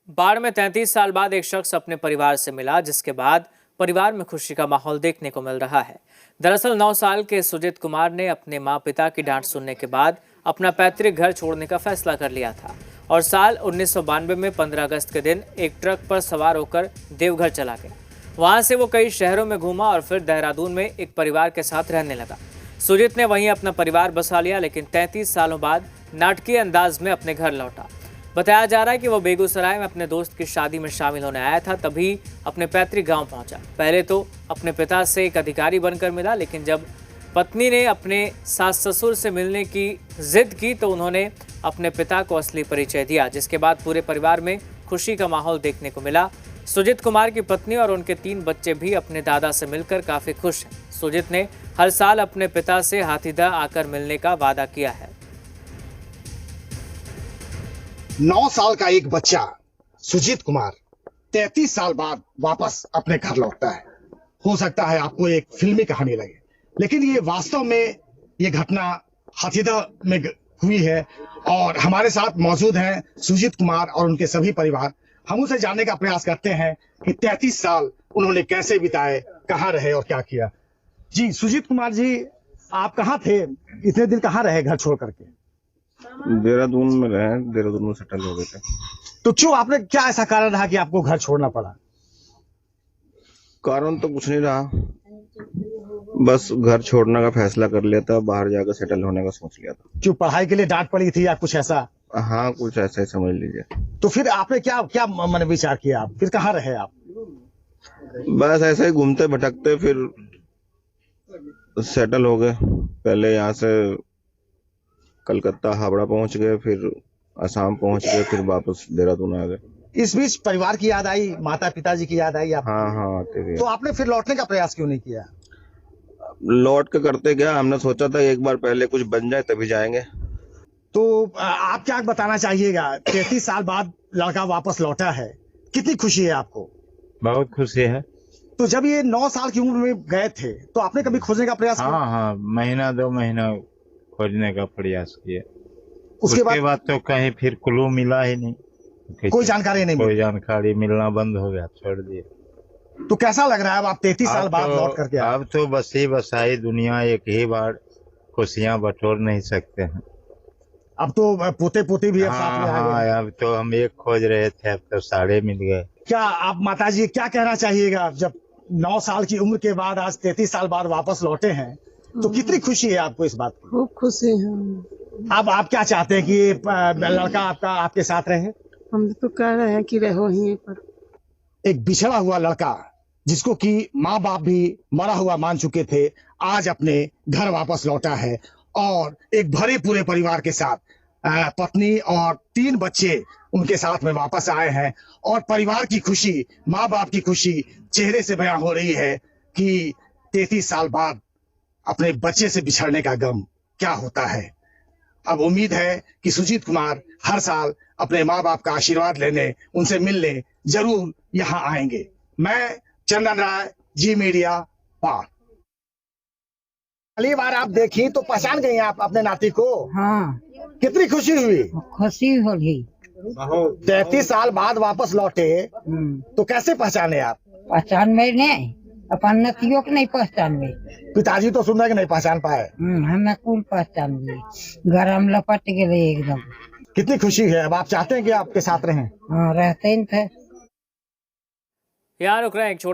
बाढ़ में 33 साल बाद एक शख्स अपने परिवार से मिला, जिसके बाद परिवार में खुशी का माहौल देखने को मिल रहा है। दरअसल 9 साल के सुजीत कुमार ने अपने मां पिता की डांट सुनने के बाद अपना पैतृक घर छोड़ने का फैसला कर लिया था और साल 1992 में 15 अगस्त के दिन एक ट्रक पर सवार होकर देवघर चला गया। वहां से वो कई शहरों में घूमा और फिर देहरादून में एक परिवार के साथ रहने लगा। सुजीत ने वहीं अपना परिवार बसा लिया, लेकिन 33 सालों बाद नाटकीय अंदाज में अपने घर लौटा। बताया जा रहा है कि वो बेगूसराय में अपने दोस्त की शादी में शामिल होने आया था, तभी अपने पैतृक गांव पहुंचा। पहले तो अपने पिता से एक अधिकारी बनकर मिला, लेकिन जब पत्नी ने अपने सास ससुर से मिलने की जिद की तो उन्होंने अपने पिता को असली परिचय दिया, जिसके बाद पूरे परिवार में खुशी का माहौल देखने को मिला। सुजीत कुमार की पत्नी और उनके 3 बच्चे भी अपने दादा से मिलकर काफी खुश हैं। सुजीत ने हर साल अपने पिता से हाथीदह आकर मिलने का वादा किया है। 9 साल का एक बच्चा सुजीत कुमार 33 साल बाद वापस अपने घर लौटता है। हो सकता है आपको एक फिल्मी कहानी लगे, लेकिन ये वास्तव में ये घटना हाथीदह में हुई है और हमारे साथ मौजूद हैं सुजीत कुमार और उनके सभी परिवार। हम उनसे जानने का प्रयास करते हैं कि 33 साल उन्होंने कैसे बिताए, कहाँ रहे और क्या किया। जी सुजीत कुमार जी, आप कहाँ थे? इतने दिन कहाँ रहे घर छोड़ करके? देहरादून में रहे, देहरादून में सेटल हो गए थे। तो क्यों, आपने क्या ऐसा कारण रहा कि आपको घर छोड़ना पड़ा? कारण तो कुछ नहीं रहा, बस घर छोड़ने का फैसला कर लिया था, बाहर जाकर सेटल होने का सोच लिया था। क्यों, पढ़ाई के लिए डांट पड़ी थी या कुछ ऐसा? हाँ, कुछ ऐसा ही समझ लीजिए। तो फिर आपने क्या क्या मन विचार किया? आप फिर कहाँ रहे आप? बस ऐसे ही घूमते भटकते फिर सेटल हो गए। पहले यहाँ से कलकत्ता हावड़ा पहुंच गए, फिर असम पहुंच गए, फिर वापस देहरादून आ गए। इस बीच परिवार की याद आई, माता पिताजी की याद आई आप? हाँ आते थे। तो आपने फिर लौटने का प्रयास क्यों नहीं किया? लौट के करते क्या, हमने सोचा था एक बार पहले कुछ बन जाए तभी जाएंगे। तो आप क्या बताना चाहिएगा? 33 साल बाद लड़का वापस लौटा है, कितनी खुशी है आपको? बहुत खुशी है। तो जब ये 9 साल की उम्र में गए थे तो आपने कभी खोजने का प्रयास किया? हाँ, महीना 2 महीना खोजने का प्रयास किया। उसके बाद तो कहीं फिर क्लू मिला ही नहीं, कोई जानकारी नहीं कोई जानकारी मिलना बंद हो गया, छोड़ दिए। तो कैसा लग रहा है अब आप 33 साल बाद लौट करके आए? अब तो बसी बसाई दुनिया एक ही बार खुशियां बटोर नहीं सकते हैं। अब तो पोते पोती भी अब साथ में आ गए। अब तो हम एक खोज रहे थे, अब तो सारे मिल गए। क्या आप माताजी क्या कहना चाहिएगा, जब 9 साल की उम्र के बाद आज 33 साल बाद वापस लौटे हैं तो कितनी खुशी है आपको इस बात की? खूब खुशी है। अब आप क्या चाहते हैं कि ये लड़का आपका आपके साथ रहे? हम तो कह रहे हैं कि रहो यहीं पर। एक बिछड़ा हुआ लड़का जिसको कि माँ बाप भी मरा हुआ मान चुके थे, आज अपने घर वापस लौटा है और एक भरे पूरे परिवार के साथ पत्नी और 3 बच्चे उनके साथ में वापस आए हैं और परिवार की खुशी, माँ बाप की खुशी चेहरे से बयां हो रही है कि 33 साल बाद अपने बच्चे से बिछड़ने का गम क्या होता है। अब उम्मीद है कि सुजीत कुमार हर साल अपने माँ बाप का आशीर्वाद लेने, उनसे मिलने जरूर यहाँ आएंगे। मैं चंदन राय, जी मीडिया, पार। पहली बार आप देखी तो पहचान गई आप अपने नाती को? हाँ, कितनी खुशी हुई? खुशी होगी। 33 साल बाद वापस लौटे तो कैसे पहचाने आप? पहचान में नहीं, अपन नतियों के नहीं पहचान में। पिताजी तो सुन रहे कि नहीं पहचान पाए? हमें कुल पहचान गई, घर हम लपट गए एकदम। कितनी खुशी है। अब आप चाहते हैं कि आपके साथ रहें? हाँ, रहते ही थे। यहाँ रुक रहे हैं एक छोटा